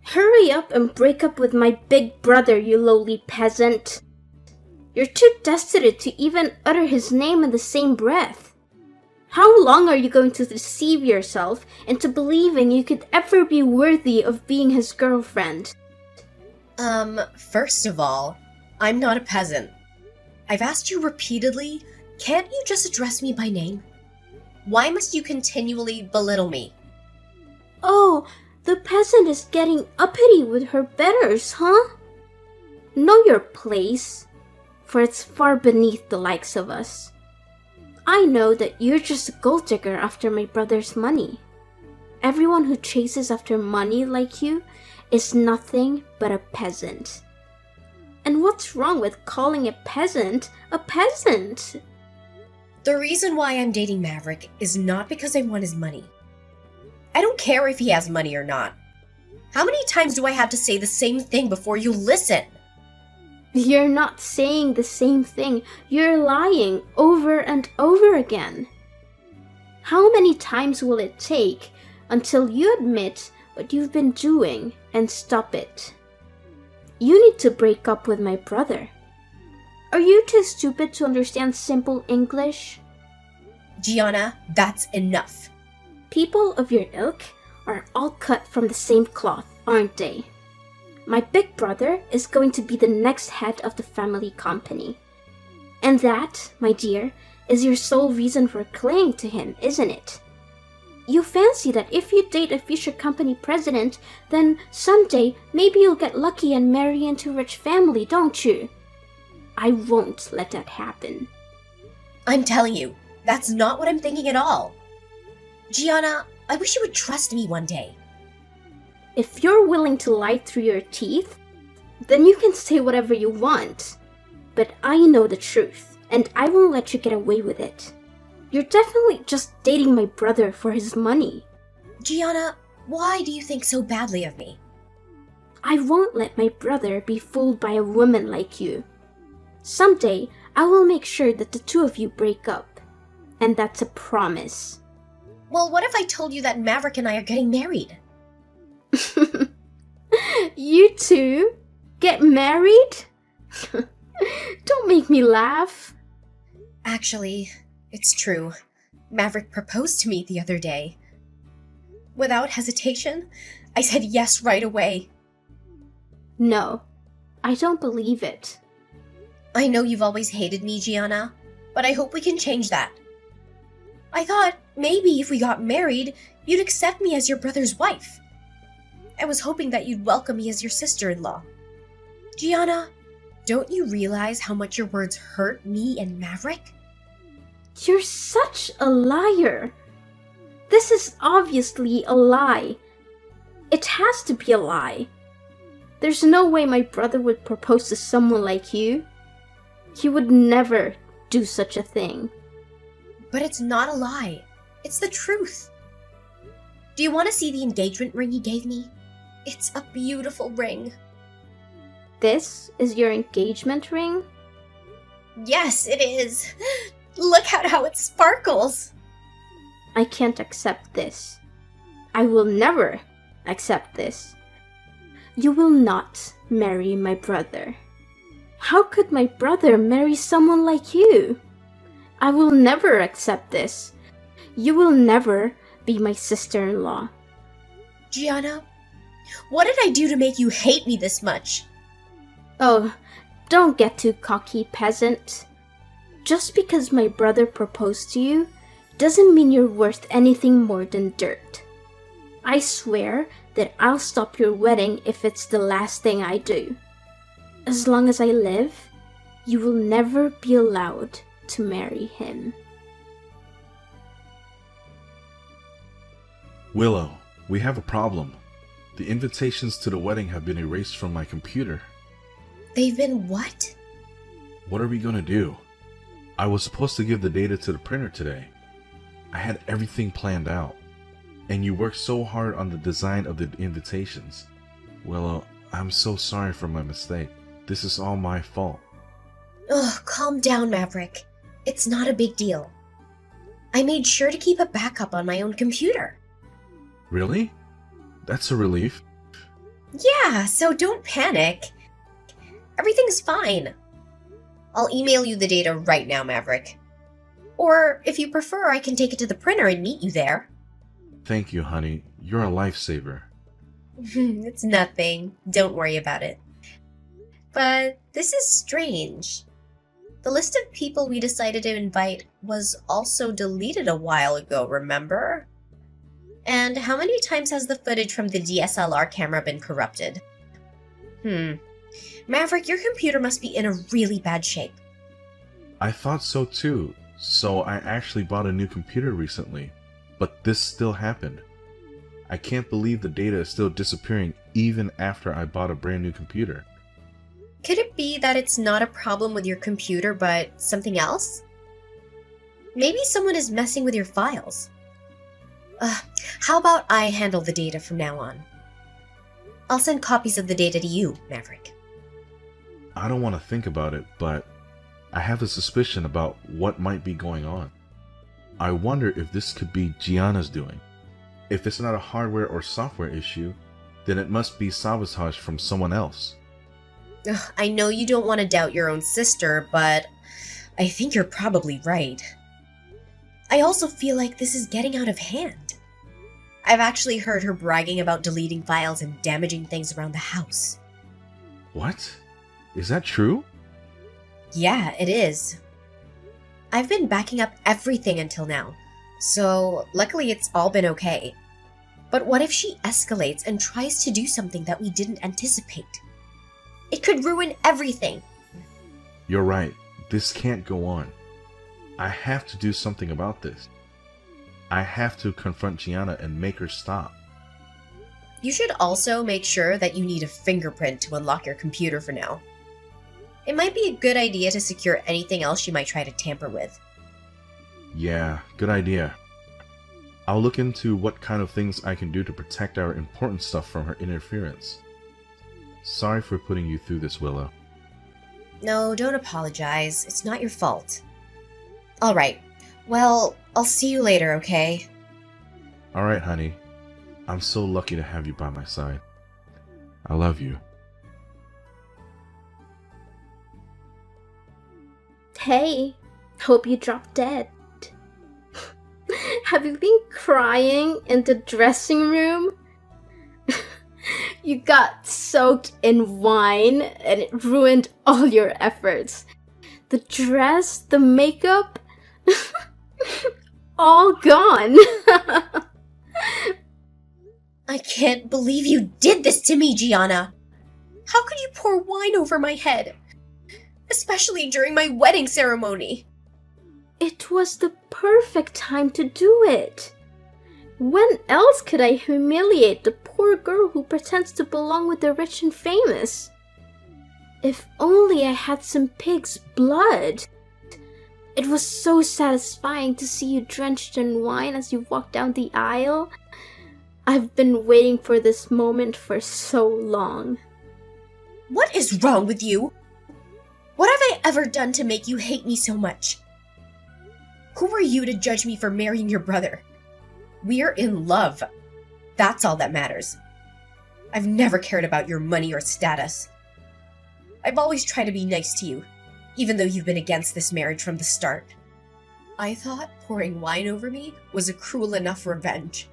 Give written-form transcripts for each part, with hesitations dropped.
Hurry up and break up with my big brother, you lowly peasant. You're too destitute to even utter his name in the same breath. How long are you going to deceive yourself into believing you could ever be worthy of being his girlfriend? First of all, I'm not a peasant. I've asked you repeatedly, can't you just address me by name? Why must you continually belittle me? Oh, the peasant is getting uppity with her betters, huh? Know your place, for it's far beneath the likes of us. I know that you're just a gold digger after my brother's money. Everyone who chases after money like you is nothing but a peasant. And what's wrong with calling a peasant a peasant? The reason why I'm dating Maverick is not because I want his money. I don't care if he has money or not. How many times do I have to say the same thing before you listen? You're not saying the same thing. You're lying over and over again. How many times will it take until you admit what you've been doing and stop it? You need to break up with my brother. Are you too stupid to understand simple English? Gianna, that's enough. People of your ilk are all cut from the same cloth, aren't they? My big brother is going to be the next head of the family company. And that, my dear, is your sole reason for clinging to him, isn't it? You fancy that if you date a future company president, then someday maybe you'll get lucky and marry into a rich family, don't you? I won't let that happen. I'm telling you, that's not what I'm thinking at all. Gianna, I wish you would trust me one day. If you're willing to lie through your teeth, then you can say whatever you want. But I know the truth, and I won't let you get away with it. You're definitely just dating my brother for his money. Gianna, why do you think so badly of me? I won't let my brother be fooled by a woman like you. Someday, I will make sure that the two of you break up. And that's a promise. Well, what if I told you that Maverick and I are getting married? You two? Get married? Don't make me laugh. Actually, it's true. Maverick proposed to me the other day. Without hesitation, I said yes right away. No, I don't believe it. I know you've always hated me, Gianna, but I hope we can change that. I thought maybe if we got married, you'd accept me as your brother's wife. I was hoping that you'd welcome me as your sister-in-law. Gianna, don't you realize how much your words hurt me and Maverick? You're such a liar. This is obviously a lie. It has to be a lie. There's no way my brother would propose to someone like you. He would never do such a thing. But it's not a lie. It's the truth. Do you want to see the engagement ring he gave me? It's a beautiful ring. This is your engagement ring? Yes, it is. Look at how it sparkles. I can't accept this. I will never accept this. You will not marry my brother. How could my brother marry someone like you? I will never accept this. You will never be my sister-in-law. Gianna, what did I do to make you hate me this much? Oh, don't get too cocky, peasant. Just because my brother proposed to you doesn't mean you're worth anything more than dirt. I swear that I'll stop your wedding if it's the last thing I do. As long as I live, you will never be allowed to marry him. Willow, we have a problem. The invitations to the wedding have been erased from my computer. They've been what? What are we gonna do? I was supposed to give the data to the printer today. I had everything planned out. And you worked so hard on the design of the invitations. Willow, I'm so sorry for my mistake. This is all my fault. Ugh, calm down, Maverick. It's not a big deal. I made sure to keep a backup on my own computer. Really? That's a relief. Yeah, so don't panic. Everything's fine. I'll email you the data right now, Maverick. Or, if you prefer, I can take it to the printer and meet you there. Thank you, honey. You're a lifesaver. It's nothing. Don't worry about it. But this is strange. The list of people we decided to invite was also deleted a while ago, remember? And how many times has the footage from the DSLR camera been corrupted? Maverick, your computer must be in a really bad shape. I thought so too, so I actually bought a new computer recently. But this still happened. I can't believe the data is still disappearing even after I bought a brand new computer. Could it be that it's not a problem with your computer, but something else? Maybe someone is messing with your files. How about I handle the data from now on? I'll send copies of the data to you, Maverick. I don't want to think about it, but I have a suspicion about what might be going on. I wonder if this could be Gianna's doing. If it's not a hardware or software issue, then it must be sabotage from someone else. I know you don't want to doubt your own sister, but I think you're probably right. I also feel like this is getting out of hand. I've actually heard her bragging about deleting files and damaging things around the house. What? Is that true? Yeah, it is. I've been backing up everything until now, so luckily it's all been okay. But what if she escalates and tries to do something that we didn't anticipate? It could ruin everything. You're right. This can't go on. I have to do something about this. I have to confront Gianna and make her stop. You should also make sure that you need a fingerprint to unlock your computer for now. It might be a good idea to secure anything else she might try to tamper with. Yeah, good idea. I'll look into what kind of things I can do to protect our important stuff from her interference. Sorry for putting you through this, Willow. No, don't apologize. It's not your fault. Alright, well, I'll see you later, okay? Alright, honey. I'm so lucky to have you by my side. I love you. Hey, hope you dropped dead. Have you been crying in the dressing room? You got soaked in wine and it ruined all your efforts. The dress, the makeup, all gone. I can't believe you did this to me, Gianna! How could you pour wine over my head? Especially during my wedding ceremony. It was the perfect time to do it. When else could I humiliate the poor girl who pretends to belong with the rich and famous? If only I had some pig's blood. It was so satisfying to see you drenched in wine as you walked down the aisle. I've been waiting for this moment for so long. What is wrong with you? What have I ever done to make you hate me so much? Who are you to judge me for marrying your brother? We're in love. That's all that matters. I've never cared about your money or status. I've always tried to be nice to you, even though you've been against this marriage from the start. I thought pouring wine over me was a cruel enough revenge.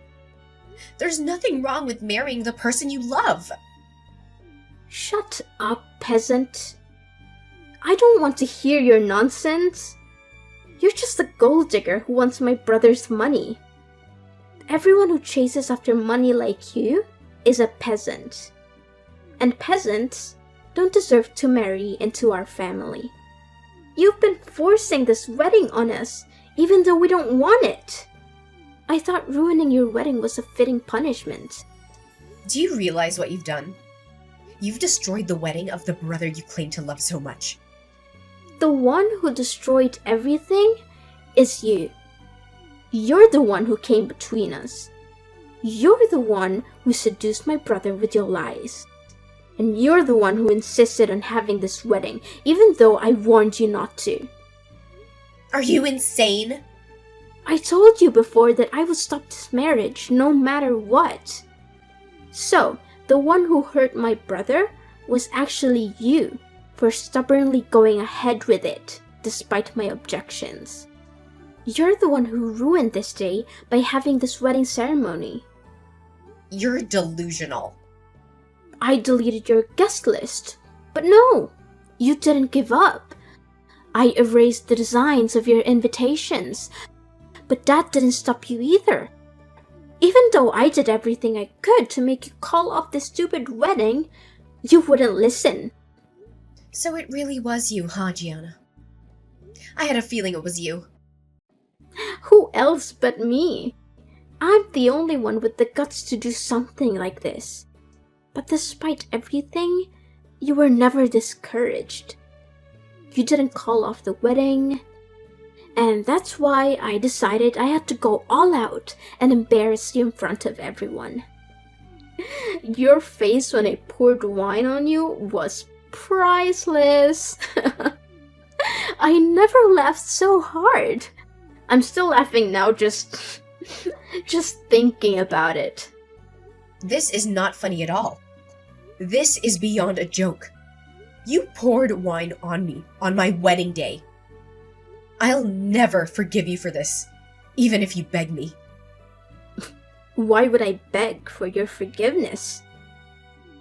There's nothing wrong with marrying the person you love. Shut up, peasant. I don't want to hear your nonsense. You're just a gold digger who wants my brother's money. Everyone who chases after money like you is a peasant. And peasants don't deserve to marry into our family. You've been forcing this wedding on us, even though we don't want it. I thought ruining your wedding was a fitting punishment. Do you realize what you've done? You've destroyed the wedding of the brother you claim to love so much. The one who destroyed everything is you. You're the one who came between us. You're the one who seduced my brother with your lies. And you're the one who insisted on having this wedding, even though I warned you not to. Are you insane? I told you before that I would stop this marriage no matter what. So, The one who hurt my brother was actually you for stubbornly going ahead with it, despite my objections. You're the one who ruined this day by having this wedding ceremony. You're delusional. I deleted your guest list, but no, you didn't give up. I erased the designs of your invitations, but that didn't stop you either. Even though I did everything I could to make you call off this stupid wedding, you wouldn't listen. So it really was you, huh, Gianna? I had a feeling it was you. Who else but me? I'm the only one with the guts to do something like this. But despite everything, you were never discouraged. You didn't call off the wedding, and that's why I decided I had to go all out and embarrass you in front of everyone. Your face when I poured wine on you was priceless. I never laughed so hard. I'm still laughing now just thinking about it. This is not funny at all. This is beyond a joke. You poured wine on me on my wedding day. I'll never forgive you for this, even if you beg me. Why would I beg for your forgiveness?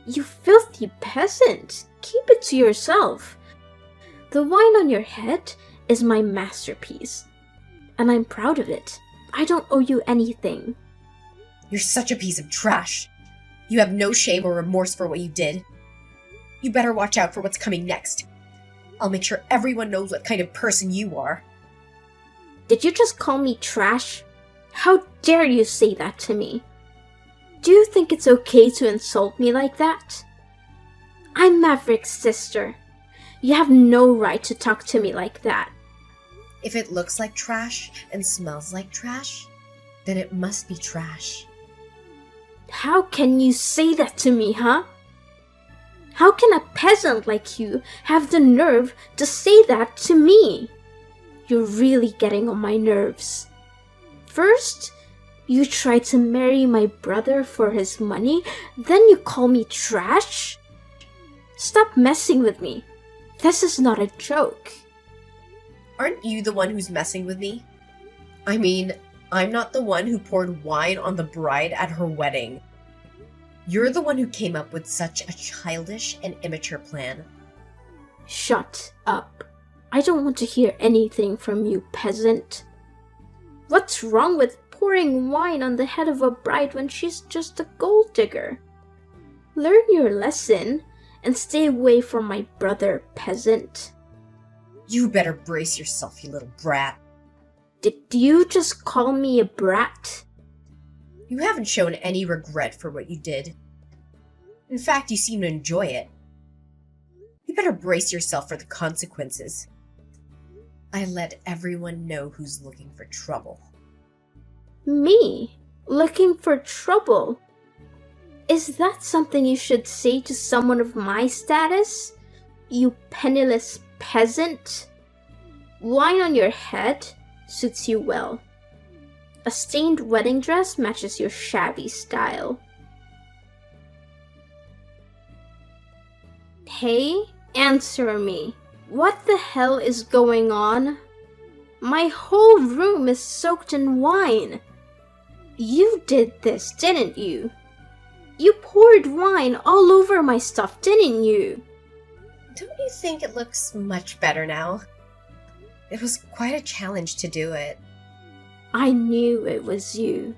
You filthy peasant! Keep it to yourself. The wine on your head is my masterpiece, and I'm proud of it. I don't owe you anything. You're such a piece of trash. You have no shame or remorse for what you did. You better watch out for what's coming next. I'll make sure everyone knows what kind of person you are. Did you just call me trash? How dare you say that to me? Do you think it's okay to insult me like that? I'm Maverick's sister. You have no right to talk to me like that. If it looks like trash and smells like trash, then it must be trash. How can you say that to me, huh? How can a peasant like you have the nerve to say that to me? You're really getting on my nerves. First, you try to marry my brother for his money, then you call me trash? Stop messing with me. This is not a joke. Aren't you the one who's messing with me? I mean, I'm not the one who poured wine on the bride at her wedding. You're the one who came up with such a childish and immature plan. Shut up. I don't want to hear anything from you, peasant. What's wrong with pouring wine on the head of a bride when she's just a gold digger? Learn your lesson and stay away from my brother, peasant. You better brace yourself, you little brat. Did you just call me a brat? You haven't shown any regret for what you did. In fact, you seem to enjoy it. You better brace yourself for the consequences. I let everyone know who's looking for trouble. Me? Looking for trouble? Is that something you should say to someone of my status? You penniless peasant? Wine on your head suits you well. A stained wedding dress matches your shabby style. Hey, answer me. What the hell is going on? My whole room is soaked in wine. You did this, didn't you? You poured wine all over my stuff, didn't you? Don't you think it looks much better now? It was quite a challenge to do it. I knew it was you.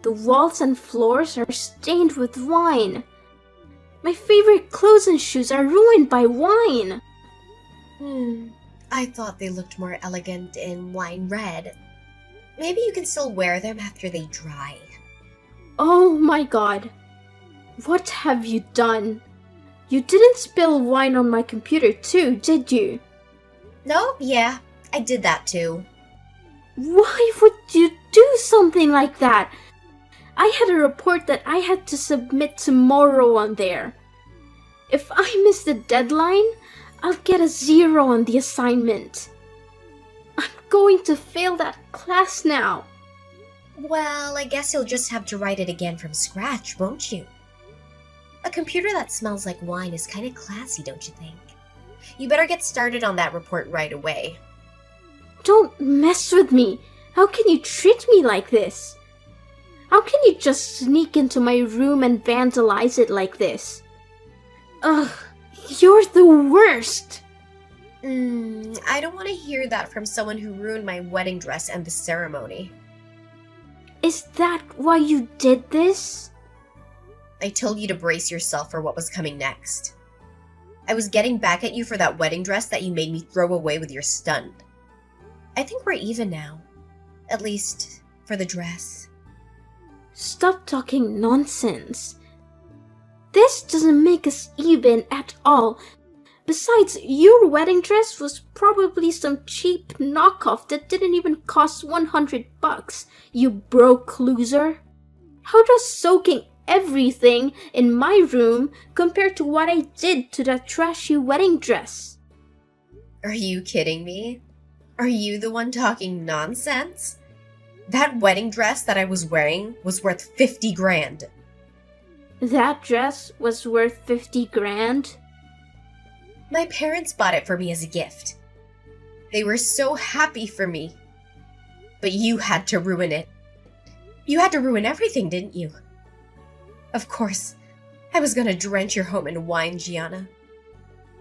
The walls and floors are stained with wine. My favorite clothes and shoes are ruined by wine. I thought they looked more elegant in wine red. Maybe you can still wear them after they dry. Oh my god. What have you done? You didn't spill wine on my computer too, did you? No, yeah, I did that too. Why would you do something like that? I had a report that I had to submit tomorrow on there. If I miss the deadline, I'll get a 0 on the assignment. I'm going to fail that class now. Well, I guess you'll just have to write it again from scratch, won't you? A computer that smells like wine is kind of classy, don't you think? You better get started on that report right away. Don't mess with me. How can you treat me like this? How can you just sneak into my room and vandalize it like this? Ugh, you're the worst. I don't want to hear that from someone who ruined my wedding dress and the ceremony. Is that why you did this? I told you to brace yourself for what was coming next. I was getting back at you for that wedding dress that you made me throw away with your stunt. I think we're even now. At least, for the dress. Stop talking nonsense. This doesn't make us even at all. Besides, your wedding dress was probably some cheap knockoff that didn't even cost $100, you broke loser. How does soaking everything in my room compare to what I did to that trashy wedding dress? Are you kidding me? Are you the one talking nonsense? That wedding dress that I was wearing was worth 50 grand. That dress was worth 50 grand? My parents bought it for me as a gift. They were so happy for me. But you had to ruin it. You had to ruin everything, didn't you? Of course, I was gonna drench your home in wine, Gianna.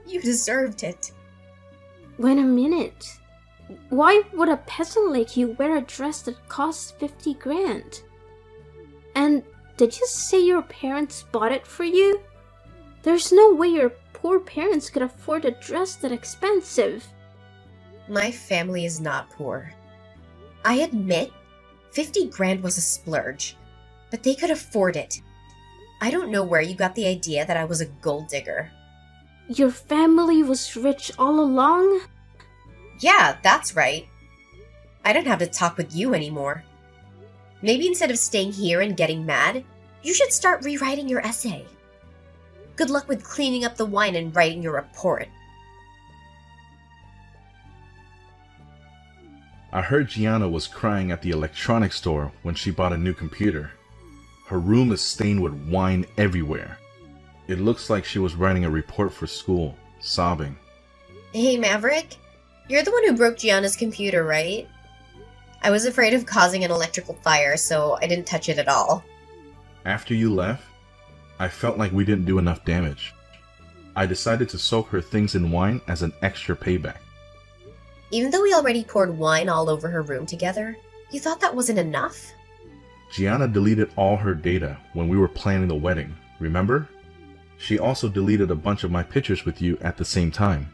You deserved it. Wait a minute. Why would a peasant like you wear a dress that costs 50 grand? And did you say your parents bought it for you? There's no way your poor parents could afford a dress that expensive. My family is not poor. I admit, 50 grand was a splurge, but they could afford it. I don't know where you got the idea that I was a gold digger. Your family was rich all along? Yeah, that's right. I don't have to talk with you anymore. Maybe instead of staying here and getting mad, you should start rewriting your essay. Good luck with cleaning up the wine and writing your report. I heard Gianna was crying at the electronics store when she bought a new computer. Her room is stained with wine everywhere. It looks like she was writing a report for school, sobbing. Hey, Maverick. You're the one who broke Gianna's computer, right? I was afraid of causing an electrical fire, so I didn't touch it at all. After you left, I felt like we didn't do enough damage. I decided to soak her things in wine as an extra payback. Even though we already poured wine all over her room together, you thought that wasn't enough? Gianna deleted all her data when we were planning the wedding, remember? She also deleted a bunch of my pictures with you at the same time.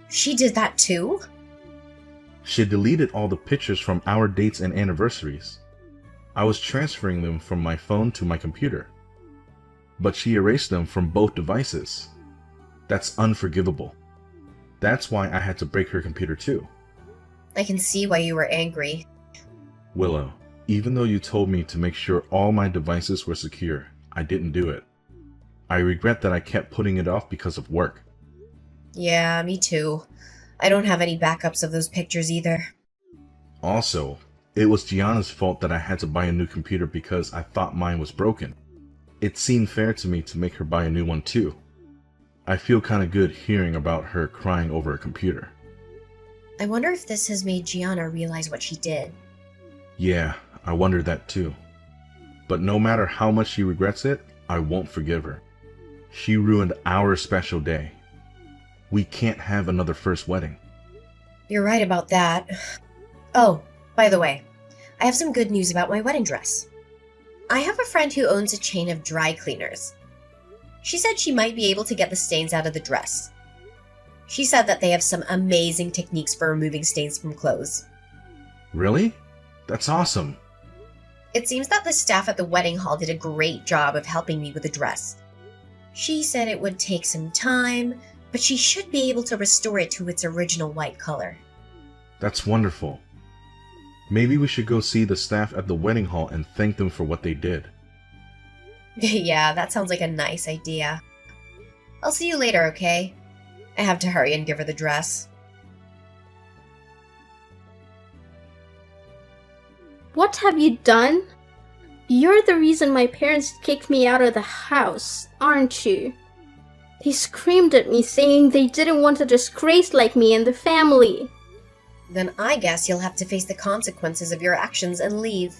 She did that too? She deleted all the pictures from our dates and anniversaries. I was transferring them from my phone to my computer. But she erased them from both devices. That's unforgivable. That's why I had to break her computer too. I can see why you were angry. Willow, even though you told me to make sure all my devices were secure, I didn't do it. I regret that I kept putting it off because of work. Yeah, me too. I don't have any backups of those pictures either. Also, it was Gianna's fault that I had to buy a new computer because I thought mine was broken. It seemed fair to me to make her buy a new one too. I feel kinda good hearing about her crying over a computer. I wonder if this has made Gianna realize what she did. Yeah, I wondered that too. But no matter how much she regrets it, I won't forgive her. She ruined our special day. We can't have another first wedding. You're right about that. Oh, by the way, I have some good news about my wedding dress. I have a friend who owns a chain of dry cleaners. She said she might be able to get the stains out of the dress. She said that they have some amazing techniques for removing stains from clothes. Really? That's awesome. It seems that the staff at the wedding hall did a great job of helping me with the dress. She said it would take some time, but she should be able to restore it to its original white color. That's wonderful. Maybe we should go see the staff at the wedding hall and thank them for what they did. Yeah, that sounds like a nice idea. I'll see you later, okay? I have to hurry and give her the dress. What have you done? You're the reason my parents kicked me out of the house, aren't you? They screamed at me saying they didn't want a disgrace like me in the family. Then I guess you'll have to face the consequences of your actions and leave.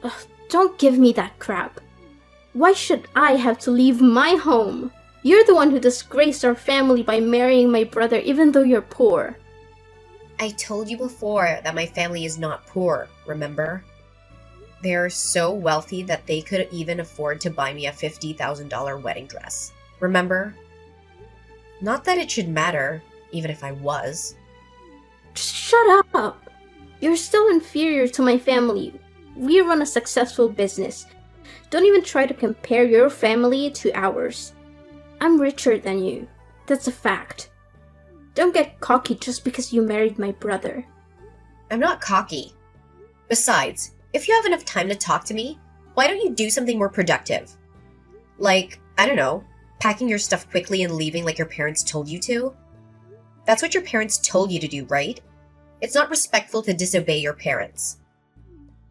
Ugh, don't give me that crap. Why should I have to leave my home? You're the one who disgraced our family by marrying my brother even though you're poor. I told you before that my family is not poor, remember? They're so wealthy that they could even afford to buy me a $50,000 wedding dress. Remember? Not that it should matter, even if I was. Just shut up. You're still inferior to my family. We run a successful business. Don't even try to compare your family to ours. I'm richer than you. That's a fact. Don't get cocky just because you married my brother. I'm not cocky. Besides, if you have enough time to talk to me, why don't you do something more productive? Like, I don't know, packing your stuff quickly and leaving like your parents told you to? That's what your parents told you to do, right? It's not respectful to disobey your parents.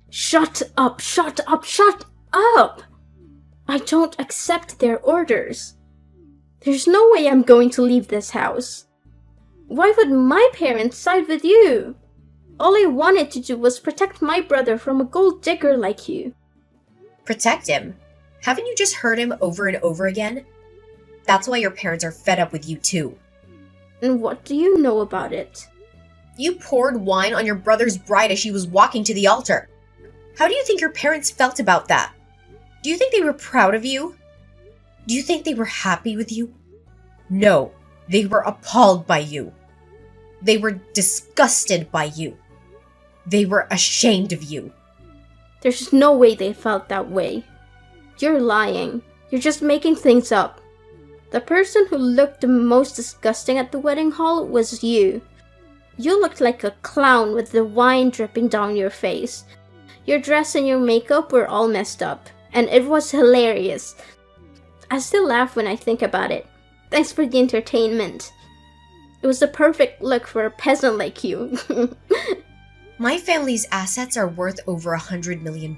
Shut up, shut up, shut up! I don't accept their orders. There's no way I'm going to leave this house. Why would my parents side with you? All I wanted to do was protect my brother from a gold digger like you. Protect him? Haven't you just heard him over and over again? That's why your parents are fed up with you too. And what do you know about it? You poured wine on your brother's bride as she was walking to the altar. How do you think your parents felt about that? Do you think they were proud of you? Do you think they were happy with you? No, they were appalled by you. They were disgusted by you. They were ashamed of you. There's no way they felt that way. You're lying. You're just making things up. The person who looked the most disgusting at the wedding hall was you. You looked like a clown with the wine dripping down your face. Your dress and your makeup were all messed up, and it was hilarious. I still laugh when I think about it. Thanks for the entertainment. It was the perfect look for a peasant like you. My family's assets are worth over $100 million.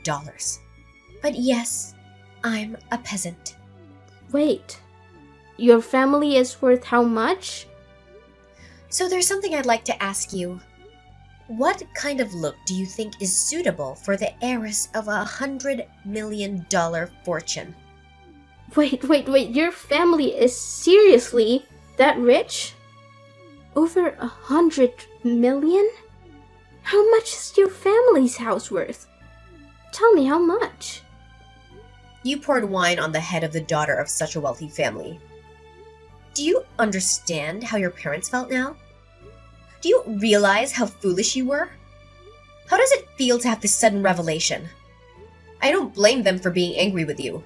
But yes, I'm a peasant. Wait, your family is worth how much? So there's something I'd like to ask you. What kind of look do you think is suitable for the heiress of $100 million fortune? Wait, your family is seriously that rich? Over 100 million? How much is your family's house worth? Tell me how much. You poured wine on the head of the daughter of such a wealthy family. Do you understand how your parents felt now? Do you realize how foolish you were? How does it feel to have this sudden revelation? I don't blame them for being angry with you.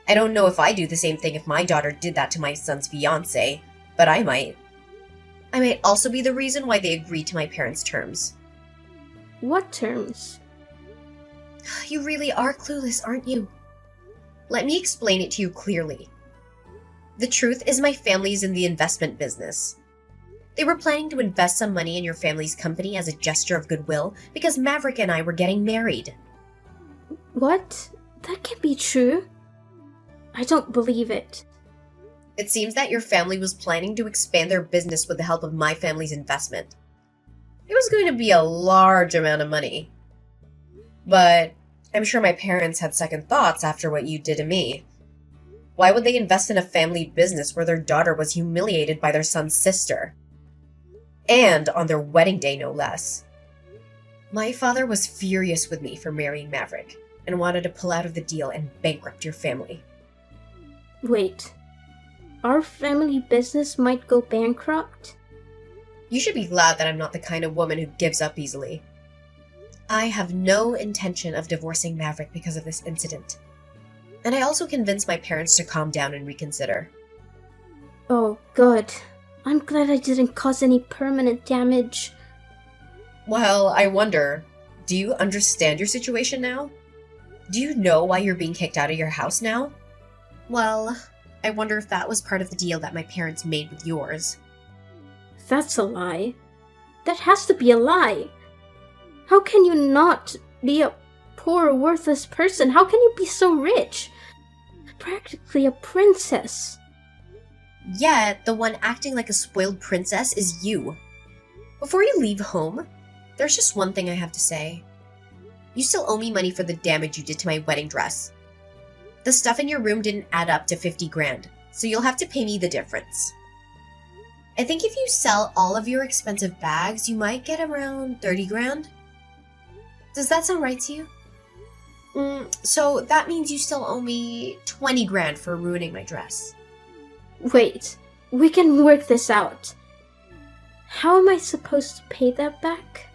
I don't know if I'd do the same thing if my daughter did that to my son's fiancé, but I might. I might also be the reason why they agreed to my parents' terms. What terms? You really are clueless, aren't you? Let me explain it to you clearly. The truth is my family's in the investment business. They were planning to invest some money in your family's company as a gesture of goodwill because Maverick and I were getting married. What? That can't be true. I don't believe it. It seems that your family was planning to expand their business with the help of my family's investment. It was going to be a large amount of money. But I'm sure my parents had second thoughts after what you did to me. Why would they invest in a family business where their daughter was humiliated by their son's sister? And on their wedding day, no less. My father was furious with me for marrying Maverick and wanted to pull out of the deal and bankrupt your family. Wait. Our family business might go bankrupt? You should be glad that I'm not the kind of woman who gives up easily. I have no intention of divorcing Maverick because of this incident. And I also convinced my parents to calm down and reconsider. Oh, good. I'm glad I didn't cause any permanent damage. Well, I wonder, do you understand your situation now? Do you know why you're being kicked out of your house now? Well, I wonder if that was part of the deal that my parents made with yours. That's a lie. That has to be a lie. How can you not be a poor, worthless person. How can you be so rich? Practically a princess. Yet, the one acting like a spoiled princess is you. Before you leave home, there's just one thing I have to say. You still owe me money for the damage you did to my wedding dress. The stuff in your room didn't add up to 50 grand, so you'll have to pay me the difference. I think if you sell all of your expensive bags, you might get around 30 grand. Does that sound right to you? So that means you still owe me 20 grand for ruining my dress. Wait, we can work this out. How am I supposed to pay that back?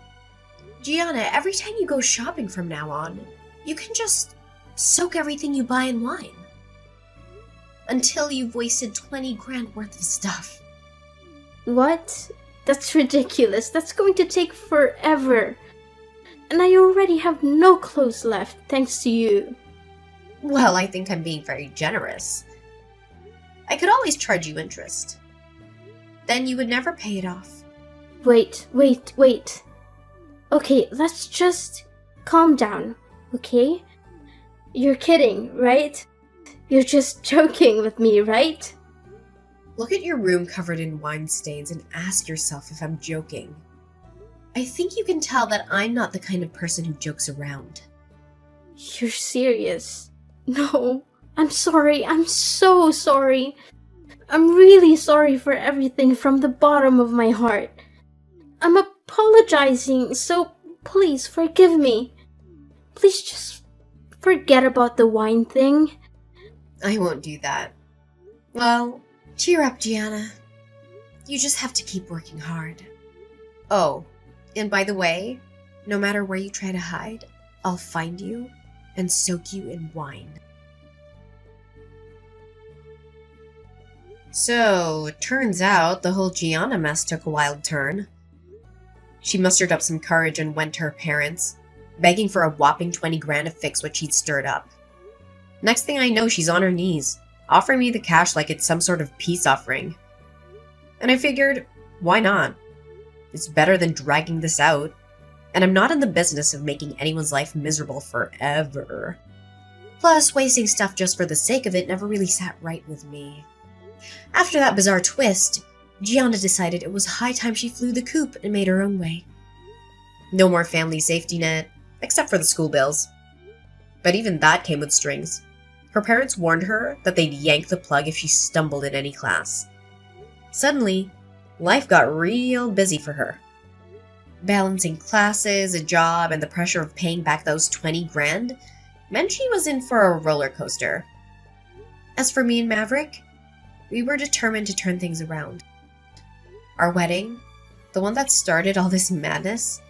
Gianna, every time you go shopping from now on, you can just soak everything you buy in wine. Until you've wasted 20 grand worth of stuff. What? That's ridiculous. That's going to take forever. And I already have no clothes left, thanks to you. Well, I think I'm being very generous. I could always charge you interest. Then you would never pay it off. Wait. Okay, let's just calm down, okay? You're kidding, right? You're just joking with me, right? Look at your room covered in wine stains and ask yourself if I'm joking. I think you can tell that I'm not the kind of person who jokes around. You're serious? No, I'm sorry. I'm so sorry. I'm really sorry for everything from the bottom of my heart. I'm apologizing, so please forgive me. Please just forget about the wine thing. I won't do that. Well, cheer up, Gianna. You just have to keep working hard. Oh, and by the way, no matter where you try to hide, I'll find you and soak you in wine. So, it turns out the whole Gianna mess took a wild turn. She mustered up some courage and went to her parents, begging for a whopping 20 grand to fix what she'd stirred up. Next thing I know, she's on her knees, offering me the cash like it's some sort of peace offering. And I figured, why not? It's better than dragging this out, and I'm not in the business of making anyone's life miserable forever. Plus, wasting stuff just for the sake of it never really sat right with me. After that bizarre twist, Gianna decided it was high time she flew the coop and made her own way. No more family safety net, except for the school bills. But even that came with strings. Her parents warned her that they'd yank the plug if she stumbled in any class. Suddenly, life got real busy for her. Balancing classes, a job, and the pressure of paying back those 20 grand meant she was in for a roller coaster. As for me and Maverick, we were determined to turn things around. Our wedding, the one that started all this madness,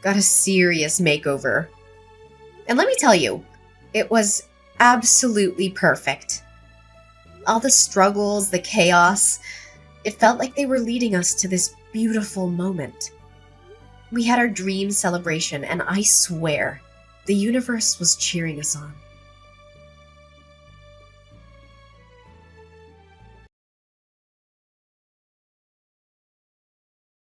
got a serious makeover. And let me tell you, it was absolutely perfect. All the struggles, the chaos, it felt like they were leading us to this beautiful moment. We had our dream celebration, and I swear, the universe was cheering us on.